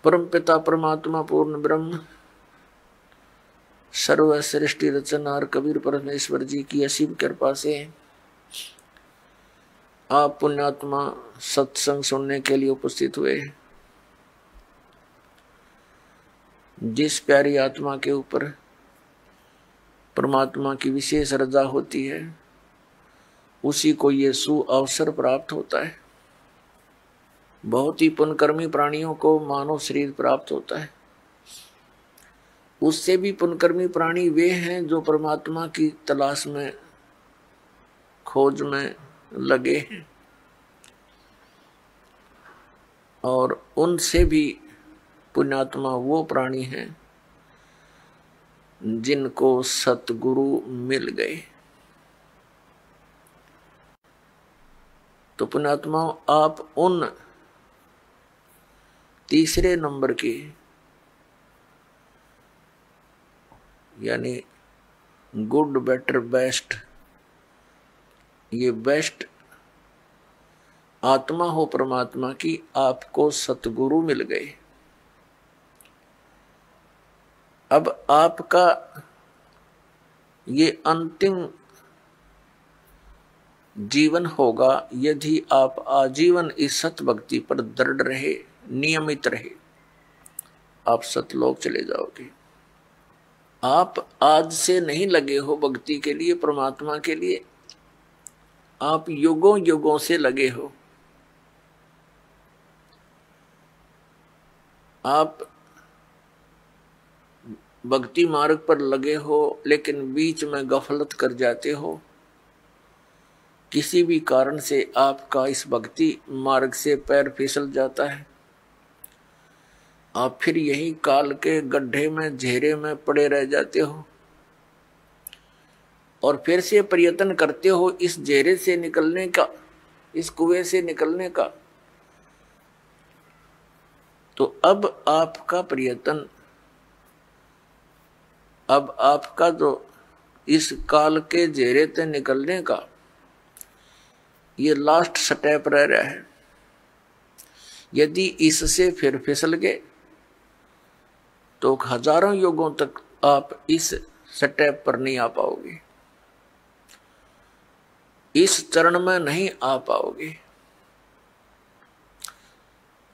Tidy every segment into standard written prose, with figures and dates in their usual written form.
परम पिता परमात्मा पूर्ण ब्रह्म सर्व सृष्टि रचनार कबीर परमेश्वर जी की असीम कृपा से आप पुण्यात्मा सत्संग सुनने के लिए उपस्थित हुए। जिस प्यारी आत्मा के ऊपर परमात्मा की विशेष रजा होती है उसी को ये सुअवसर प्राप्त होता है। बहुत ही पुण्यकर्मी प्राणियों को मानव शरीर प्राप्त होता है। उससे भी पुण्यकर्मी प्राणी वे हैं जो परमात्मा की तलाश में खोज में लगे हैं, और उनसे भी पुण्यात्मा वो प्राणी हैं जिनको सतगुरु मिल गए। तो पुण्यात्मा आप उन तीसरे नंबर के यानी गुड बेटर बेस्ट, ये बेस्ट आत्मा हो परमात्मा की, आपको सतगुरु मिल गए। अब आपका ये अंतिम जीवन होगा यदि आप आजीवन इस सत भक्ति पर दृढ़ रहे, नियमित रहे, आप सतलोक चले जाओगे। आप आज से नहीं लगे हो भक्ति के लिए, परमात्मा के लिए, आप युगों युगों से लगे हो। आप भक्ति मार्ग पर लगे हो लेकिन बीच में गफलत कर जाते हो। किसी भी कारण से आपका इस भक्ति मार्ग से पैर फिसल जाता है। आप फिर यही काल के गड्ढे में, घेरे में पड़े रह जाते हो और फिर से प्रयत्न करते हो इस घेरे से निकलने का, इस कुएं से निकलने का। तो अब आपका प्रयत्न, अब आपका जो इस काल के घेरे से निकलने का ये लास्ट स्टेप रह रहा है। यदि इससे फिर फिसल गए तो हजारों युगों तक आप इस स्टेप पर नहीं आ पाओगे, इस चरण में नहीं आ पाओगे।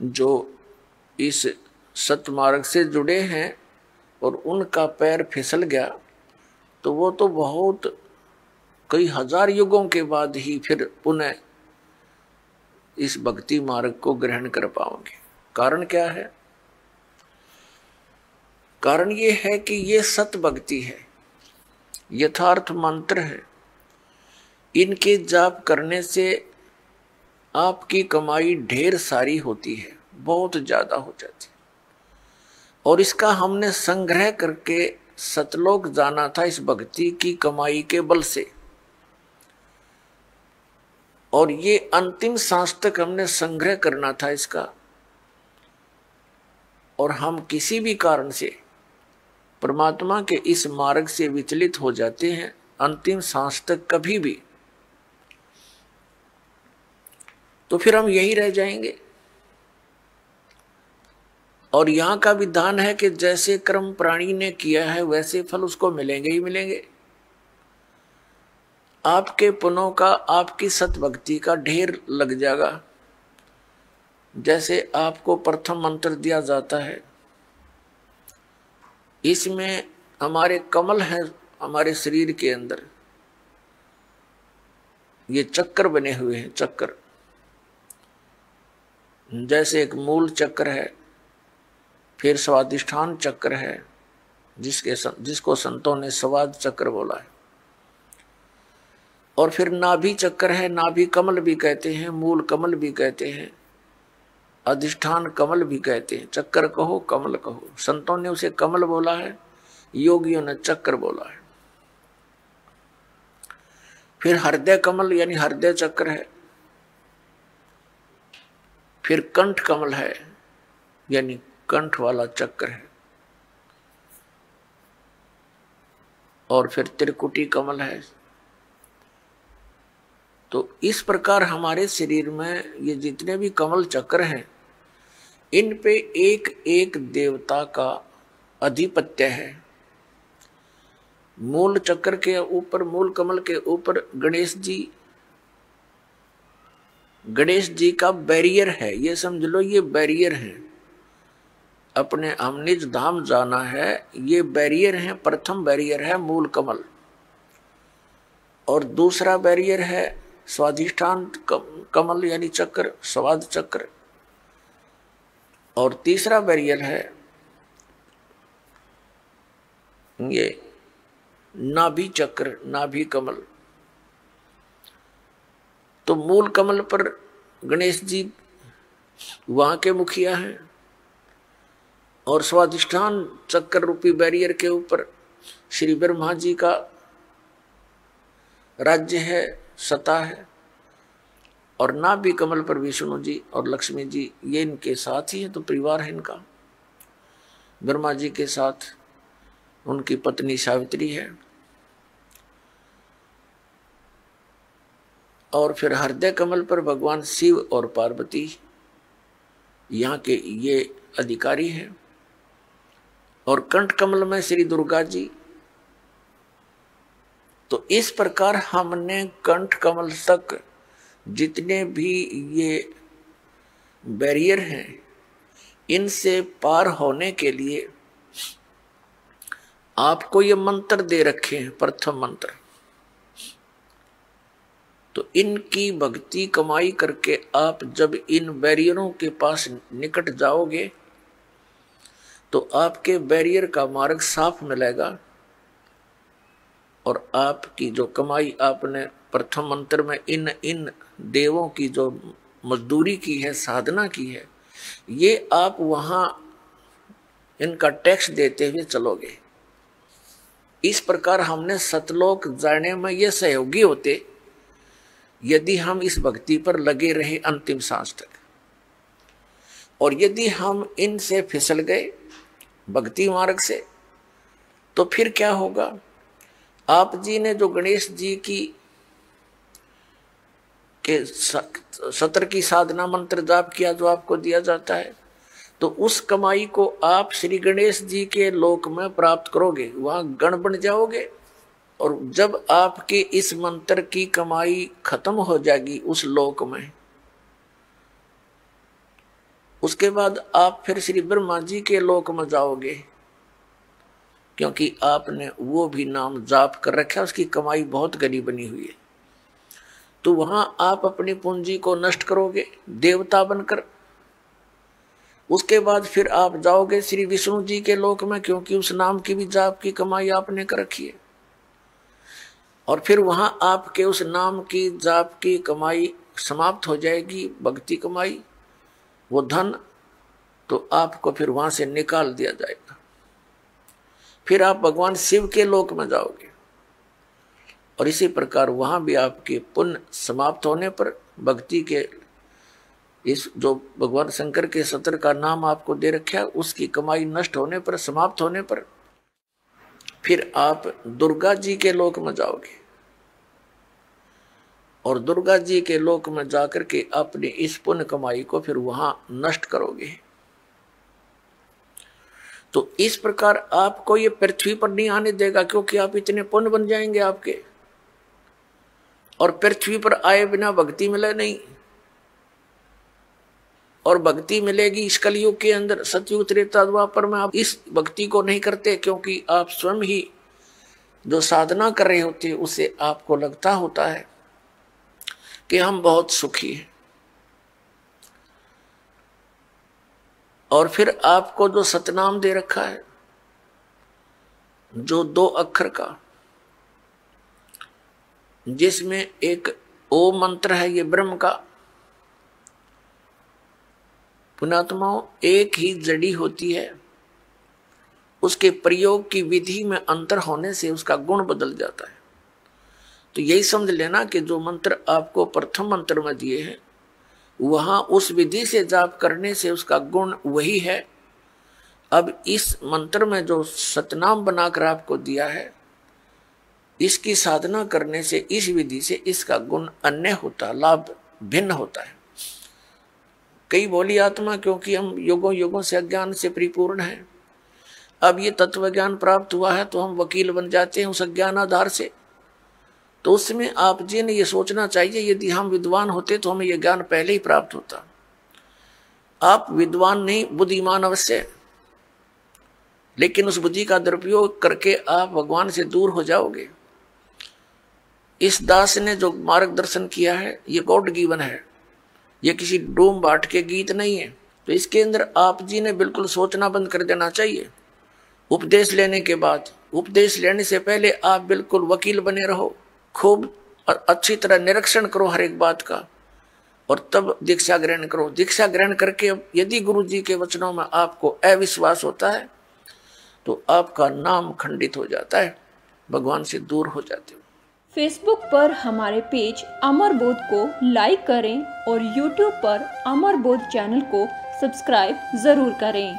जो इस सतमार्ग से जुड़े हैं और उनका पैर फिसल गया तो वो तो बहुत कई हजार युगों के बाद ही फिर पुनः इस भक्ति मार्ग को ग्रहण कर पाओगे। कारण क्या है? कारण ये है कि ये सत भक्ति है, यथार्थ मंत्र है। इनके जाप करने से आपकी कमाई ढेर सारी होती है, बहुत ज्यादा हो जाती है। और इसका हमने संग्रह करके सतलोक जाना था इस भक्ति की कमाई के बल से, और ये अंतिम सांस तक हमने संग्रह करना था इसका। और हम किसी भी कारण से परमात्मा के इस मार्ग से विचलित हो जाते हैं अंतिम सांस तक कभी भी, तो फिर हम यही रह जाएंगे। और यहां का विधान है कि जैसे कर्म प्राणी ने किया है वैसे फल उसको मिलेंगे ही मिलेंगे। आपके पुण्यों का, आपकी सतभक्ति का ढेर लग जाएगा। जैसे आपको प्रथम मंत्र दिया जाता है, इसमें हमारे कमल हैं, हमारे शरीर के अंदर ये चक्कर बने हुए हैं। चक्कर जैसे एक मूल चक्र है, फिर स्वादिष्ठान चक्र है जिसको संतों ने स्वाद चक्र बोला है, और फिर नाभि चक्र है। नाभि कमल भी कहते हैं, मूल कमल भी कहते हैं, अधिष्ठान कमल भी कहते हैं। चक्कर कहो, कमल कहो, संतों ने उसे कमल बोला है, योगियों ने चक्र बोला है। फिर हृदय कमल यानी हृदय चक्र है। फिर कंठ कमल है यानी कंठ वाला चक्र है। और फिर त्रिकुटी कमल है। तो इस प्रकार हमारे शरीर में ये जितने भी कमल चक्र हैं, इन पे एक एक देवता का अधिपत्य है। मूल चक्र के ऊपर, मूल कमल के ऊपर गणेश जी का बैरियर है, ये समझ लो, ये बैरियर है। अपने हम निज धाम जाना है, ये बैरियर है। प्रथम बैरियर है मूल कमल, और दूसरा बैरियर है स्वाधिष्ठान कमल यानी चक्र, स्वाद चक्र, और तीसरा बैरियर है ये नाभि चक्र, नाभि कमल। तो मूल कमल पर गणेश जी वहां के मुखिया हैं, और स्वाधिष्ठान चक्र रूपी बैरियर के ऊपर श्री ब्रह्मा जी का राज्य है, सत्ता है, और नाभि कमल पर विष्णु जी और लक्ष्मी जी, ये इनके साथ ही है। तो परिवार है इनका। ब्रह्मा जी के साथ उनकी पत्नी सावित्री है, और फिर हृदय कमल पर भगवान शिव और पार्वती यहाँ के ये अधिकारी हैं, और कंठ कमल में श्री दुर्गा जी। तो इस प्रकार हमने कंठ कमल तक जितने भी ये बैरियर हैं, इनसे पार होने के लिए आपको ये मंत्र दे रखे हैं, प्रथम मंत्र। तो इनकी भक्ति कमाई करके आप जब इन बैरियरों के पास निकट जाओगे तो आपके बैरियर का मार्ग साफ मिलेगा, और आपकी जो कमाई आपने प्रथम मंत्र में इन इन देवों की जो मजदूरी की है, साधना की है, ये आप वहां इनका टैक्स देते हुए चलोगे। इस प्रकार हमने सतलोक जाने में ये सहयोगी होते यदि हम इस भक्ति पर लगे रहे अंतिम सांस तक। और यदि हम इनसे फिसल गए भक्ति मार्ग से, तो फिर क्या होगा? आप जी ने जो गणेश जी की के सत्र की साधना मंत्र जाप किया जो आपको दिया जाता है, तो उस कमाई को आप श्री गणेश जी के लोक में प्राप्त करोगे, वहां गण बन जाओगे। और जब आपके इस मंत्र की कमाई खत्म हो जाएगी उस लोक में, उसके बाद आप फिर श्री ब्रह्मा जी के लोक में जाओगे, क्योंकि आपने वो भी नाम जाप कर रखा है, उसकी कमाई बहुत घनी बनी हुई है। तो वहां आप अपनी पूंजी को नष्ट करोगे देवता बनकर। उसके बाद फिर आप जाओगे श्री विष्णु जी के लोक में, क्योंकि उस नाम की भी जाप की कमाई आपने कर रखी है। और फिर वहां आपके उस नाम की जाप की कमाई समाप्त हो जाएगी, भक्ति कमाई, वो धन, तो आपको फिर वहां से निकाल दिया जाएगा। फिर आप भगवान शिव के लोक में जाओगे, और इसी प्रकार वहां भी आपके पुण्य समाप्त होने पर, भक्ति के इस जो भगवान शंकर के सत्र का नाम आपको दे रखा है उसकी कमाई नष्ट होने पर, समाप्त होने पर, फिर आप दुर्गा जी के लोक में जाओगे, और दुर्गा जी के लोक में जाकर के अपनी इस पुण्य कमाई को फिर वहां नष्ट करोगे। तो इस प्रकार आपको ये पृथ्वी पर नहीं आने देगा, क्योंकि आप इतने पुण्य बन जाएंगे आपके, और पृथ्वी पर आए बिना भक्ति मिले नहीं। और भक्ति मिलेगी इस कलयुग के अंदर, सतयुग त्रेता द्वापर में आप इस भक्ति को नहीं करते, क्योंकि आप स्वयं ही जो साधना कर रहे होते हैं उसे आपको लगता होता है कि हम बहुत सुखी हैं। और फिर आपको जो सतनाम दे रखा है, जो 2 अक्षर का, जिसमें एक ओम मंत्र है, ये ब्रह्म का। पुण्यात्माओं, एक ही जड़ी होती है, उसके प्रयोग की विधि में अंतर होने से उसका गुण बदल जाता है। तो यही समझ लेना कि जो मंत्र आपको प्रथम मंत्र में दिए हैं, वहां उस विधि से जाप करने से उसका गुण वही है। अब इस मंत्र में जो सतनाम बनाकर आपको दिया है, इसकी साधना करने से, इस विधि से इसका गुण अन्य होता, लाभ भिन्न होता है। कई बोली आत्मा, क्योंकि हम युगों युगों से अज्ञान से परिपूर्ण हैं। अब ये तत्व ज्ञान प्राप्त हुआ है तो हम वकील बन जाते हैं उस अज्ञान आधार से। तो उसमें आप जी ने ये सोचना चाहिए, यदि हम विद्वान होते तो हमें यह ज्ञान पहले ही प्राप्त होता। आप विद्वान नहीं, बुद्धिमान अवश्य, लेकिन उस बुद्धि का दुरुपयोग करके आप भगवान से दूर हो जाओगे। इस दास ने जो मार्गदर्शन किया है ये गॉड गिवन है, ये किसी डूम बाट के गीत नहीं है। तो इसके अंदर आप जी ने बिल्कुल सोचना बंद कर देना चाहिए। उपदेश लेने के बाद, उपदेश लेने से पहले आप बिल्कुल वकील बने रहो, खूब अच्छी तरह निरीक्षण करो हर एक बात का, और तब दीक्षा ग्रहण करो। दीक्षा ग्रहण करके यदि गुरु जी के वचनों में आपको अविश्वास होता है तो आपका नाम खंडित हो जाता है, भगवान से दूर हो जाते हो। फेसबुक पर हमारे पेज अमर बोध को लाइक करें और यूट्यूब पर अमर बोध चैनल को सब्सक्राइब जरूर करें।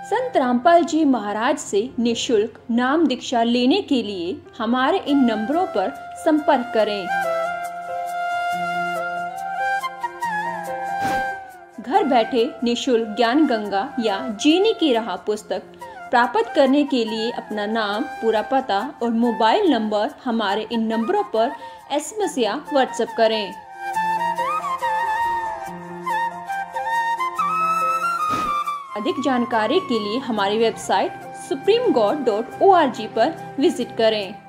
संत रामपाल जी महाराज से निःशुल्क नाम दीक्षा लेने के लिए हमारे इन नंबरों पर संपर्क करें। घर बैठे निःशुल्क ज्ञान गंगा या जीने की राह पुस्तक प्राप्त करने के लिए अपना नाम, पूरा पता और मोबाइल नंबर हमारे इन नंबरों पर SMS या व्हाट्सएप करें। अधिक जानकारी के लिए हमारी वेबसाइट supremegod.org पर विजिट करें।